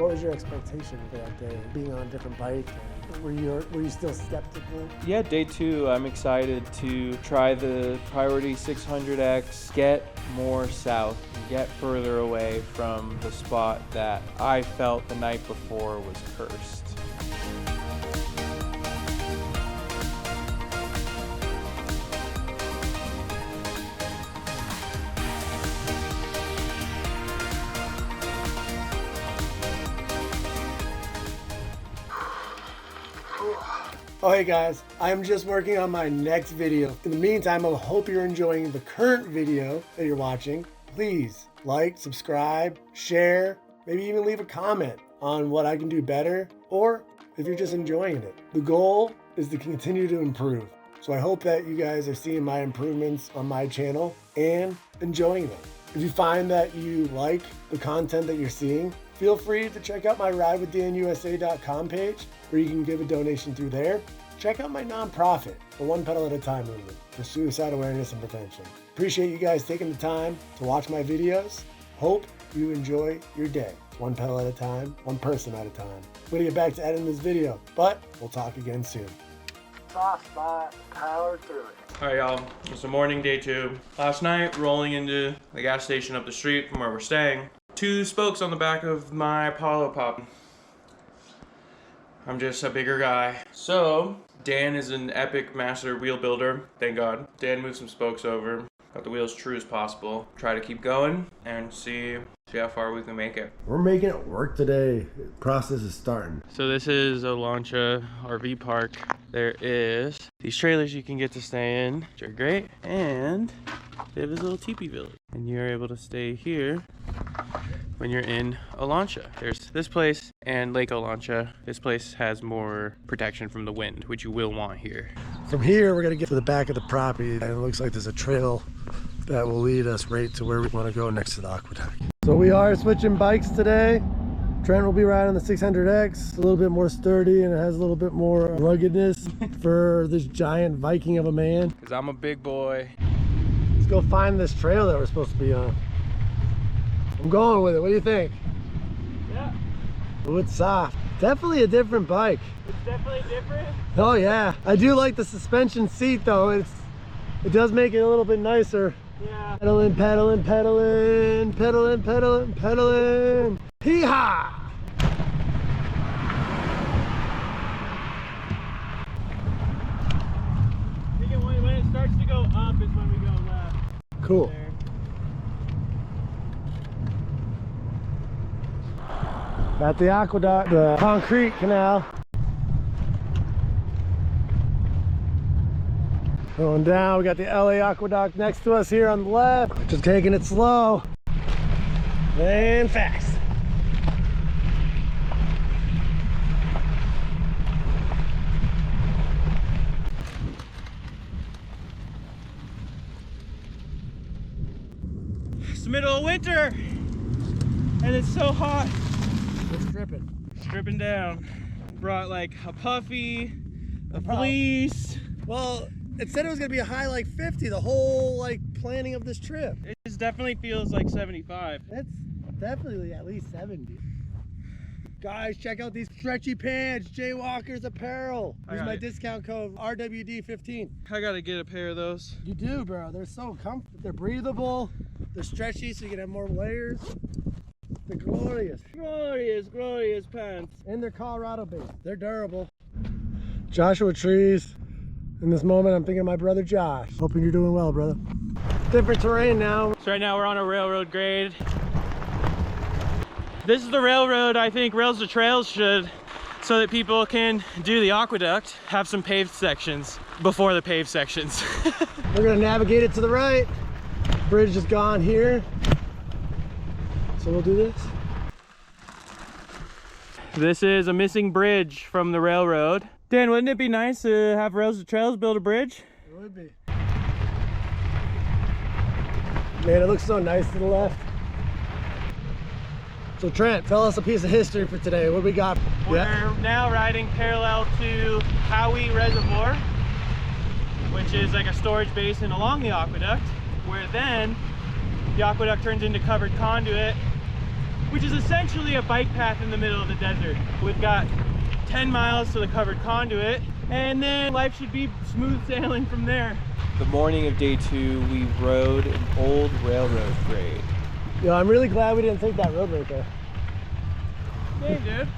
What was your expectation for that day, being on a different bike? Were you still skeptical? Yeah, day 2, I'm excited to try the Priority 600X, get more south, get further away from the spot that I felt the night before was cursed. Oh hey guys, I'm just working on my next video. In the meantime, I hope you're enjoying the current video that you're watching. Please like, subscribe, share, maybe even leave a comment on what I can do better, or if you're just enjoying it. The goal is to continue to improve. So I hope that you guys are seeing my improvements on my channel and enjoying them. If you find that you like the content that you're seeing, feel free to check out my ridewithdanusa.com page where you can give a donation through there. Check out my nonprofit, the One Pedal at a Time movement for suicide awareness and prevention. Appreciate you guys taking the time to watch my videos. Hope you enjoy your day. One pedal at a time, one person at a time. I'm gonna get back to editing this video, but we'll talk again soon. Soft spot, power through it. Alright y'all, it's the morning, day 2. Last night, rolling into the gas station up the street from where we're staying. 2 spokes on the back of my Apollo pop. I'm just a bigger guy. So, Dan is an epic master wheel builder, thank God. Dan moved some spokes over, got the wheels true as possible. Try to keep going and see how far we can make it. We're making it work today. The process is starting. So this is Olancha RV Park. There is these trailers you can get to stay in, which are great, and they have this little teepee village. And you're able to stay here when you're in Olancha. There's this place and Lake Olancha. This place has more protection from the wind, which you will want here. From here, we're gonna get to the back of the property, and it looks like there's a trail that will lead us right to where we want to go next to the aqueduct. So we are switching bikes today. Trent will be riding the 600X, a little bit more sturdy, and it has a little bit more ruggedness for this giant Viking of a man. Because I'm a big boy. Let's go find this trail that we're supposed to be on. I'm going with it. What do you think? Yeah. Oh, it's soft. Definitely a different bike. It's definitely different. Oh yeah. I do like the suspension seat though. It does make it a little bit nicer. Yeah. Pedaling, pedaling, pedaling, pedaling, pedaling, pedaling. Hee-haw! I think when it starts to go up is when we go left. Cool. There. At the aqueduct, the concrete canal. Going down, we got the LA Aqueduct next to us here on the left. Just taking it slow and fast. It's the middle of winter and it's so hot. It's dripping. It's dripping down. Brought like a puffy, a fleece. Well, it said it was gonna be a high like 50, the whole like planning of this trip. It just definitely feels like 75. It's definitely at least 70. Guys, check out these stretchy pants, Jaywalkers Apparel. Use my discount code RWD15. I gotta get a pair of those. You do, bro. They're so comfortable. They're breathable. They're stretchy so you can have more layers. They're glorious. Glorious, glorious pants. And they're Colorado based. They're durable. Joshua Trees. In this moment, I'm thinking of my brother Josh. Hoping you're doing well, brother. Different terrain now. So right now we're on a railroad grade. This is the railroad I think Rails to Trails should, so that people can do the aqueduct, have some paved sections before the paved sections. We're gonna navigate it to the right. Bridge is gone here. So we'll do this. This is a missing bridge from the railroad. Dan, wouldn't it be nice to have Rails to Trails build a bridge? It would be. Man, it looks so nice to the left. So Trent, tell us a piece of history for today. What do we got? We're now riding parallel to Hideaway Reservoir, which is like a storage basin along the aqueduct, where then the aqueduct turns into covered conduit which is essentially a bike path in the middle of the desert. We've got 10 miles to the covered conduit, and then life should be smooth sailing from there. The morning of day 2, we rode an old railroad grade. Yo, I'm really glad we didn't take that road right there. Hey, dude.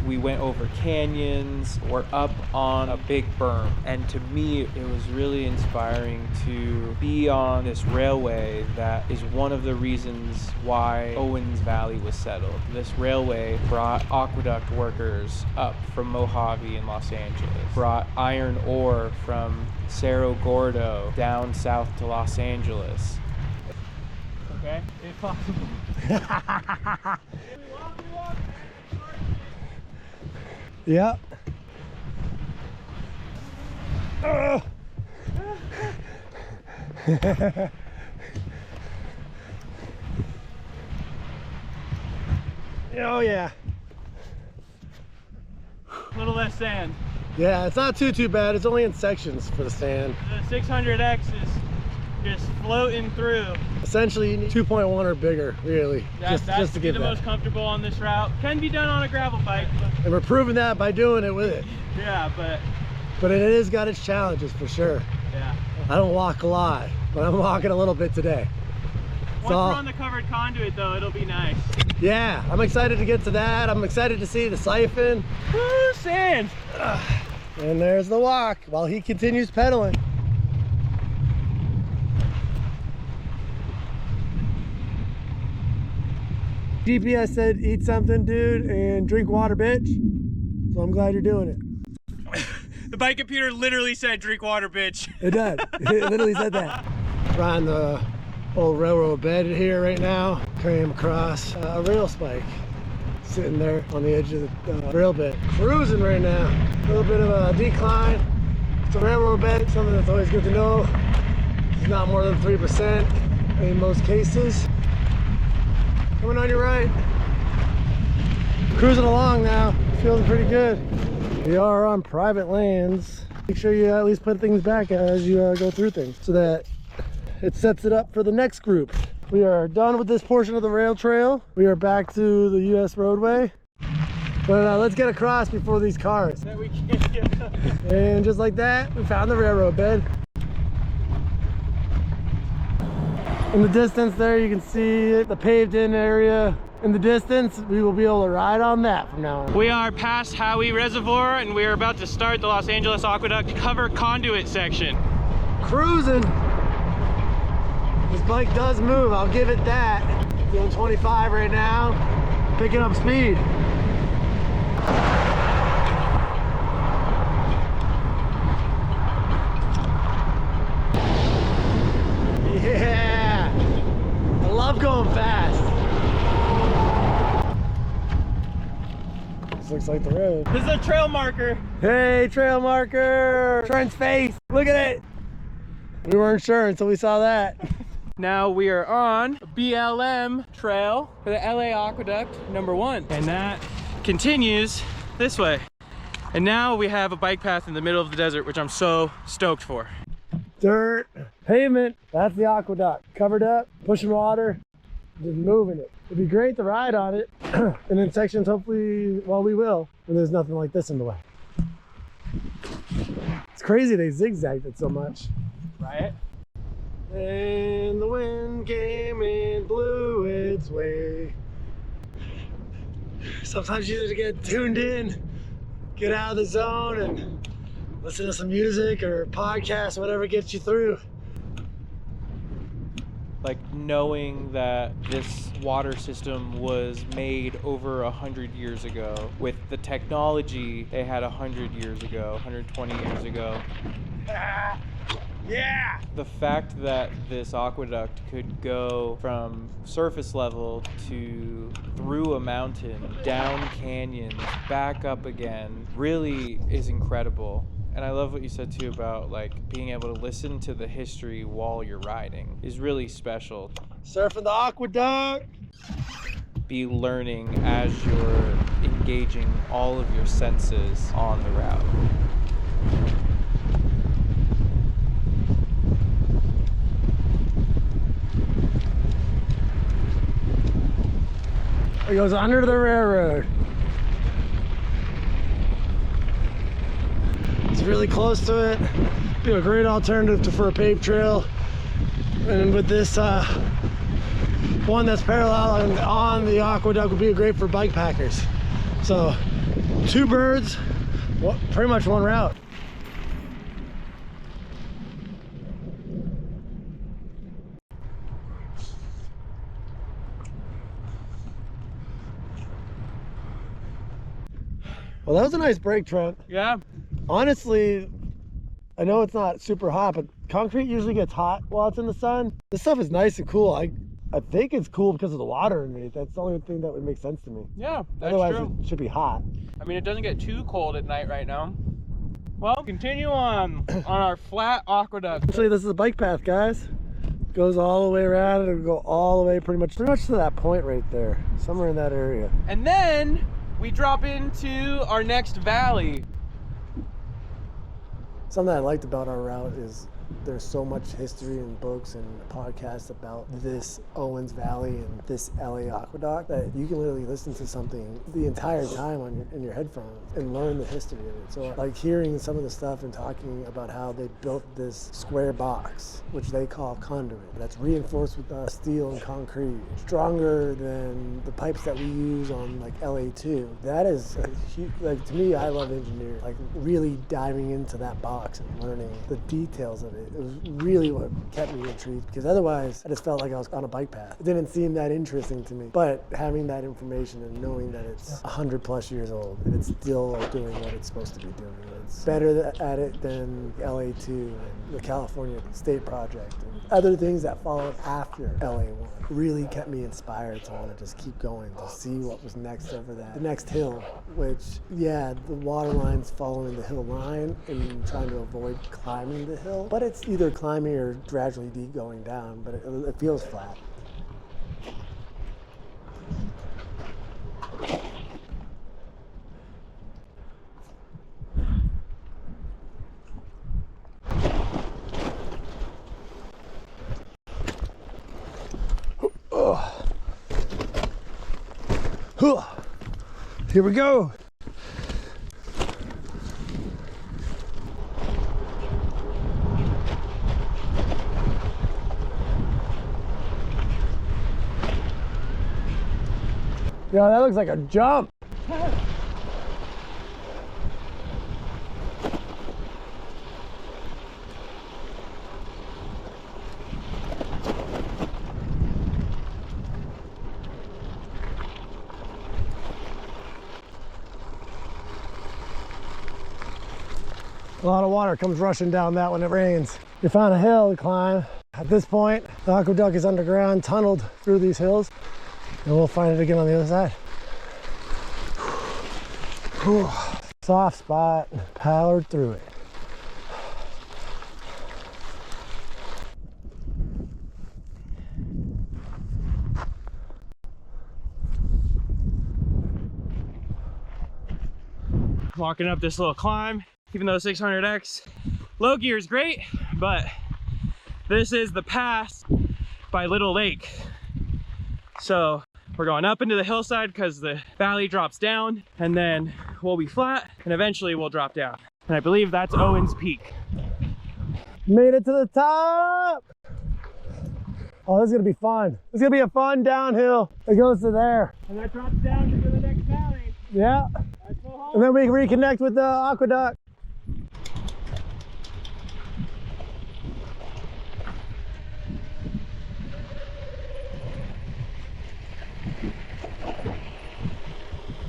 We went over canyons or up on a big berm, and to me it was really inspiring to be on this railway that is one of the reasons why Owens Valley was settled. This railway brought aqueduct workers up from Mojave in Los Angeles, brought iron ore from Cerro Gordo down south to Los Angeles. Okay, if possible. Yep. Oh yeah. A little less sand. Yeah, it's not too bad. It's only in sections for the sand. The 600X is just floating through. Essentially, you need 2.1 or bigger, really, just to get the most comfortable on this route. Can be done on a gravel bike. And we're proving that by doing it with it. Yeah, but it has got its challenges for sure. Yeah. I don't walk a lot, but I'm walking a little bit today. Once we're on the covered conduit, though, it'll be nice. Yeah, I'm excited to get to that. I'm excited to see the siphon. Woo, sand! And there's the walk while he continues pedaling. GPS said eat something, dude, and drink water, bitch. So I'm glad you're doing it. The bike computer literally said drink water, bitch. It did. It literally said that. Riding the old railroad bed here right now. Carrying across a rail spike. Sitting there on the edge of the rail bed. Cruising right now. A little bit of a decline. It's a railroad bed, something that's always good to know. It's not more than 3% in most cases. Coming on your right. Cruising along now, feeling pretty good. We are on private lands. Make sure you at least put things back as you go through things so that it sets it up for the next group. We are done with this portion of the rail trail. We are back to the US roadway. But let's get across before these cars. That we can't get up. And just like that, we found the railroad bed. In the distance there, you can see the paved in area. In the distance, we will be able to ride on that from now on. We are past Hideaway Reservoir, and we are about to start the Los Angeles Aqueduct cover conduit section. Cruising. This bike does move, I'll give it that. Doing 25 right now, picking up speed. Yeah, I love going fast. This looks like the road. This is a trail marker. Hey, trail marker! Trent's face, look at it. We weren't sure until we saw that. Now we are on BLM trail for the LA Aqueduct #1. And that continues this way. And now we have a bike path in the middle of the desert, which I'm so stoked for. Dirt, pavement, that's the aqueduct. Covered up, pushing water, just moving it. It'd be great to ride on it. And in sections, hopefully, well, we will, when there's nothing like this in the way. It's crazy they zigzagged it so much. Right? And the wind came and blew its way. Sometimes you just get tuned in, get out of the zone and listen to some music or podcast, whatever gets you through. Like knowing that this water system was made over 100 years ago with the technology they had 100 years ago, 120 years ago. Yeah! The fact that this aqueduct could go from surface level to through a mountain, down canyons, back up again, really is incredible. And I love what you said too about like being able to listen to the history while you're riding is really special. Surfing the aqueduct! Be learning as you're engaging all of your senses on the route. It goes under the railroad. It's really close to it. Be a great alternative for a paved trail. And with this one that's parallel and on the aqueduct would be great for bike packers. So 2 birds, pretty much 1 route. Well, that was a nice break, Trent. Yeah. Honestly, I know it's not super hot, but concrete usually gets hot while it's in the sun. This stuff is nice and cool. I think it's cool because of the water underneath. That's the only thing that would make sense to me. Yeah, that's Otherwise, true. it should be hot. I mean, it doesn't get too cold at night right now. Well, continue on our flat aqueduct. Actually, this is a bike path, guys. Goes all the way around. It'll go all the way pretty much to that point right there, somewhere in that area. And then we drop into our next valley. Something I liked about our route is there's so much history and books and podcasts about this Owens Valley and this LA aqueduct that you can literally listen to something the entire time in your headphones and learn the history of it. So like hearing some of the stuff and talking about how they built this square box, which they call conduit, that's reinforced with steel and concrete, stronger than the pipes that we use on like LA2. That is a huge, like to me, I love engineering, like really diving into that box and learning the details of it. It was really what kept me intrigued, because otherwise I just felt like I was on a bike path. It didn't seem that interesting to me. But having that information and knowing that it's 100+ years old and it's still doing what it's supposed to be doing, it's better at it than LA2 and the California State Project and other things that followed after LA1. Really kept me inspired to want to just keep going, to see what was next over that. The next hill, which, yeah, the water line's following the hill line and trying to avoid climbing the hill, but it's either climbing or gradually going down, but it feels flat. Here we go. Yeah, that looks like a jump. A lot of water comes rushing down that when it rains. We found a hill to climb. At this point, the aqueduct is underground, tunneled through these hills, and we'll find it again on the other side. Whew. Soft spot, powered through it. Walking up this little climb, even though 600X low gear is great, but this is the pass by Little Lake. So we're going up into the hillside because the valley drops down, and then we'll be flat and eventually we'll drop down. And I believe that's Owens Peak. Made it to the top. Oh, this is gonna be fun. It's gonna be a fun downhill. It goes to there. And that drops down into the next valley. Yeah. And then we can reconnect with the aqueduct.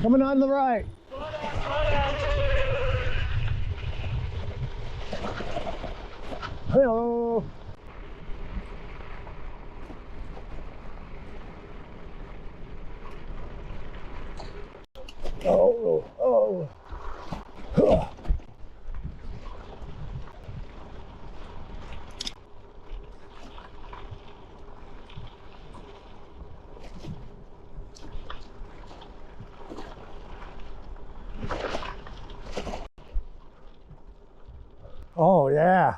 Coming on the right. Hello. Oh, oh. Huh. Oh, yeah.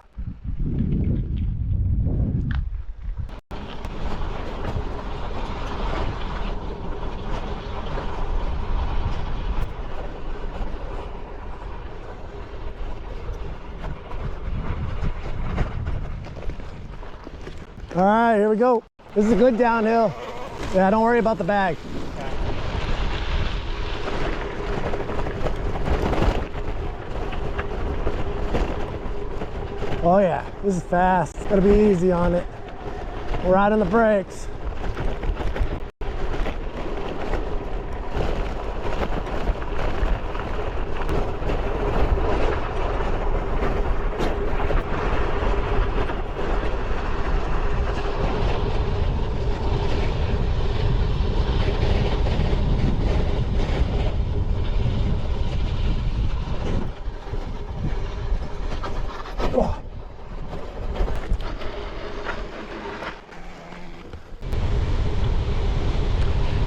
All right, here we go. This is a good downhill. Yeah, don't worry about the bag. Oh yeah, this is fast. Gotta be easy on it. We're right on the brakes.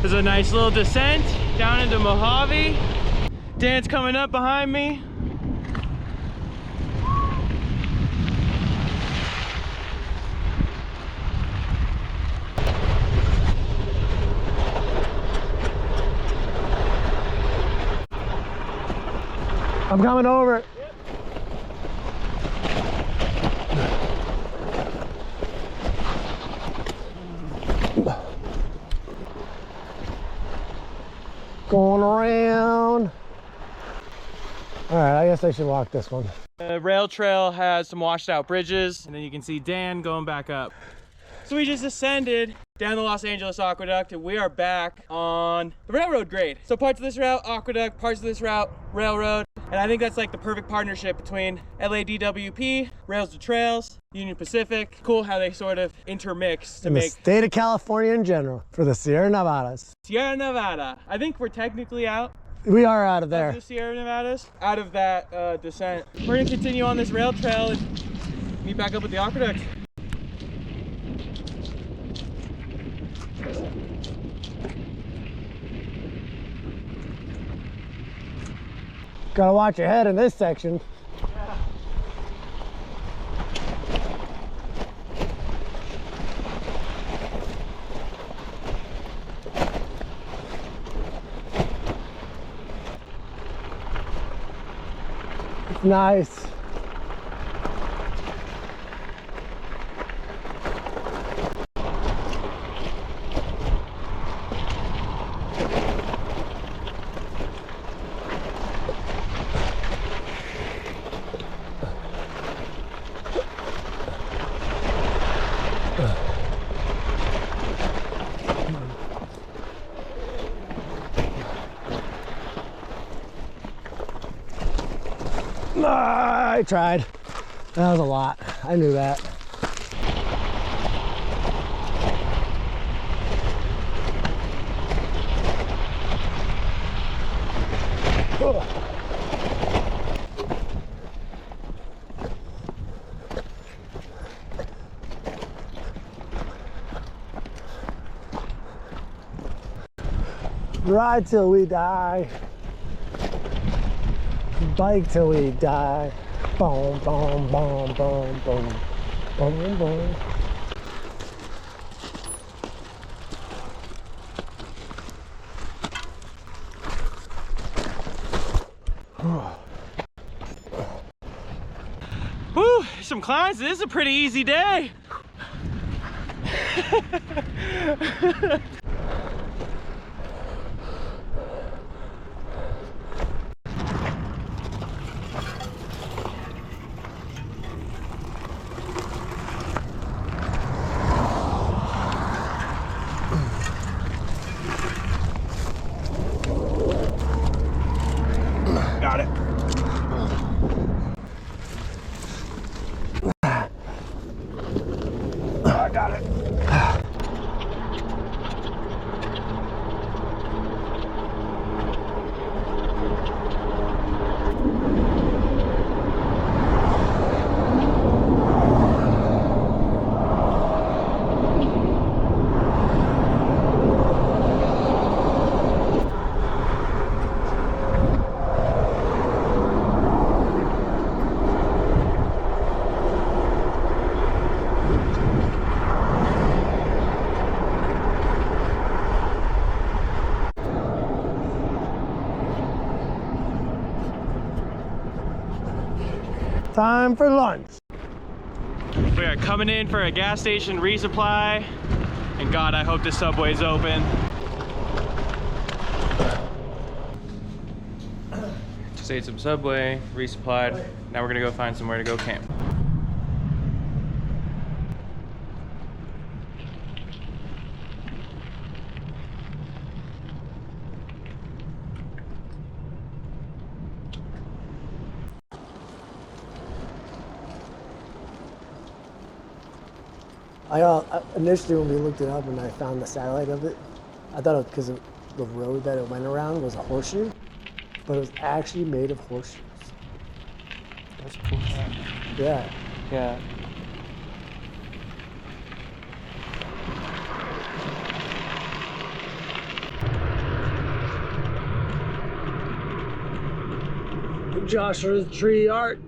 There's a nice little descent down into Mojave. Dan's coming up behind me. I'm coming over it. Going around. All right, I guess I should walk this one. The rail trail has some washed out bridges, and then you can see Dan going back up. So we just ascended down the Los Angeles Aqueduct, and we are back on the railroad grade. So parts of this route, aqueduct, parts of this route, railroad. And I think that's like the perfect partnership between LADWP, Rails to Trails, Union Pacific. Cool how they sort of intermix to In make the state of California in general, for the Sierra Nevadas. Sierra Nevada. I think we're technically out We are out of of there. the Sierra Nevadas, out of that descent. We're gonna continue on this rail trail and meet back up with the aqueduct. Gotta watch your head in this section. It's nice. I tried. That was a lot. I knew that. Ride till we die. Bike till we die. Boom, boom, boom, boom, boom, boom, boom. Whew, some climbs. This is a pretty easy day. Got it. I got it. Time for lunch. We are Coming in for a gas station resupply. And God, I hope the subway's open. Just ate some Subway, resupplied. Now we're gonna go find somewhere to go camp. Initially when we looked it up and I found the satellite of it, I thought it was because of the road that it went around was a horseshoe, but it was actually made of horseshoes. That's cool. Yeah. Yeah. Joshua's tree art.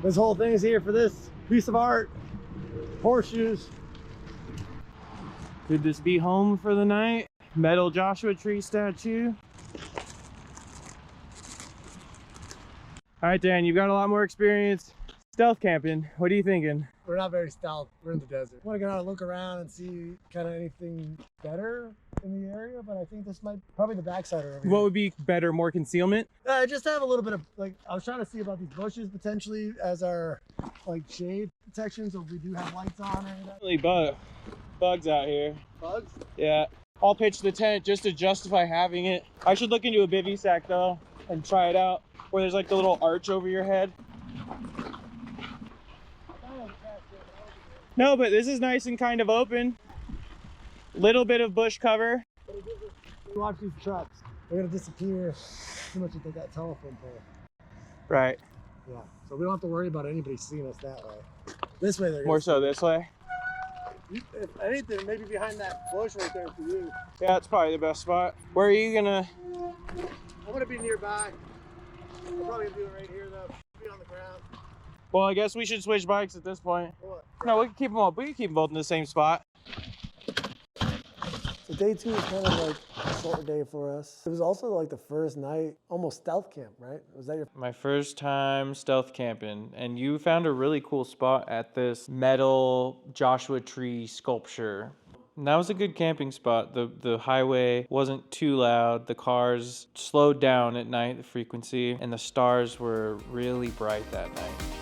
This whole thing is here for this piece of art. Horseshoes. Could this be home for the night? Metal Joshua tree statue. All right, Dan, you've got a lot more experience stealth camping. What are you thinking? We're not very stealth. We're in the desert. I want to go out and look around and see kind of anything better in the area, but I think this might probably the backside of everything. What would be better, more concealment? Just have a little bit of like, I was trying to see about these bushes potentially as our like shade protection, so if we do have lights on or anything. Bugs out here. Bugs? Yeah. I'll pitch the tent just to justify having it. I should look into a bivy sack though and try it out, where there's like the little arch over your head. No, but this is nice and kind of open. Little bit of bush cover. Watch these trucks. They're gonna disappear too much if they got telephone pole. Right. Yeah. So we don't have to worry about anybody seeing us that way. This way they're More so this way. If anything, maybe behind that bush right there for you. Yeah, it's probably the best spot. Where are you gonna? I'm gonna be nearby. I'm probably gonna do it right here though. Be on the ground. Well, I guess we should switch bikes at this point. What? No, we can keep them all. We can keep them both in the same spot. So day 2 is kind of like a short day for us. It was also like the first night, almost stealth camp, right? Was that your? My first time stealth camping, and you found a really cool spot at this metal Joshua tree sculpture. And that was a good camping spot. The highway wasn't too loud. The cars slowed down at night, the frequency, and the stars were really bright that night.